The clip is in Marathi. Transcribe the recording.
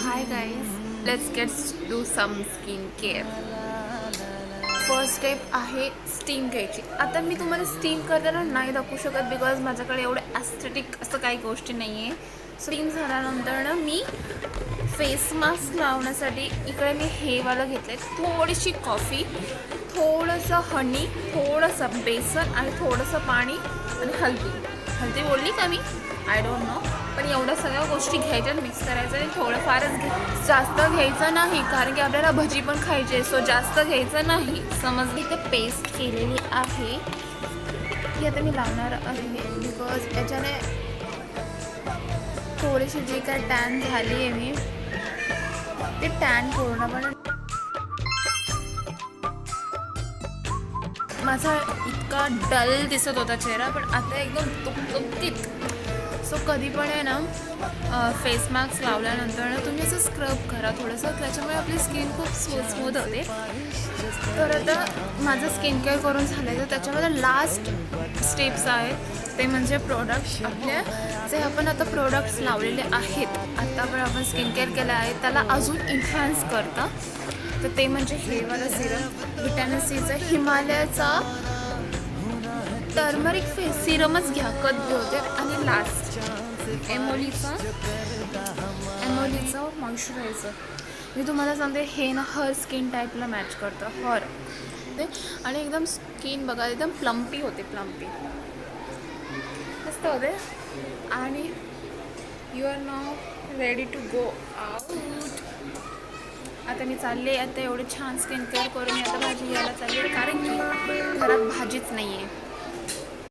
High guys, let's get do some skin care. First step आहे स्टीम घ्यायची. आता मी तुम्हाला स्टीम करताना नाही दाखवू शकत बिकॉज माझ्याकडे एवढे ॲस्थेटिक असं काही गोष्टी नाही आहे. स्टीम झाल्यानंतर ना मी फेस मास्क लावण्यासाठी इकडे मी हे वालं घेतलं आहे. थोडीशी कॉफी, थोडंसं हनी, थोडंसं बेसन आणि थोडंसं पाणी आणि हळदी बोलली का मी? I don't know. पण एवढ्या सगळ्या गोष्टी घ्यायच्या, मिक्स करायचं आणि थोडंफारच जास्त घ्यायचं नाही कारण की आपल्याला भजी पण खायची आहे. सो जास्त घ्यायचं नाही. समजली? ते पेस्ट केलेली आहे ही आता मी लावणार आहे बिकॉज याच्याने थोडीशी जी काय टॅन झाली आहे मी ते टॅन पूर्णपणे माझा इतका डल दिसत होता चेहरा पण आता एकदम तुकतुकीत. सो कधी पण आहे ना फेस मास्क लावल्यानंतर ना तुम्ही असं स्क्रब करा थोडंसं, त्याच्यामुळे आपली स्किन खूप स्मूथ होते. तर आता माझं स्किन केअर करून झालं आहे तर त्याच्यामध्ये लास्ट स्टेप्स आहेत ते म्हणजे प्रोडक्ट्स. आपल्या जे आपण आता प्रोडक्ट्स लावलेले आहेत, आता पण आपण स्किन केअर केलं आहे त्याला अजून इन्हान्स करतं. तर ते म्हणजे हे वाला सिरम व्हिटॅमिन सीचं हिमालयाचा टर्मरिक फेस सिरमच घ्या, कधी होते. आणि लास्ट एमोलीचं मॉइश्चरायझर. मी तुम्हाला सांगते हे ना हर स्किन टाईपला मॅच करतं, हर ते. आणि एकदम स्किन बघा एकदम प्लम्पी होते, प्लम्पी मस्त होते. आणि you are now ready to go out. आता मी चालले, आता एवढे छान स्किन केअर करून मी आता भाजी घ्यायला चालली कारण की घरात भाजीच नाही आहे.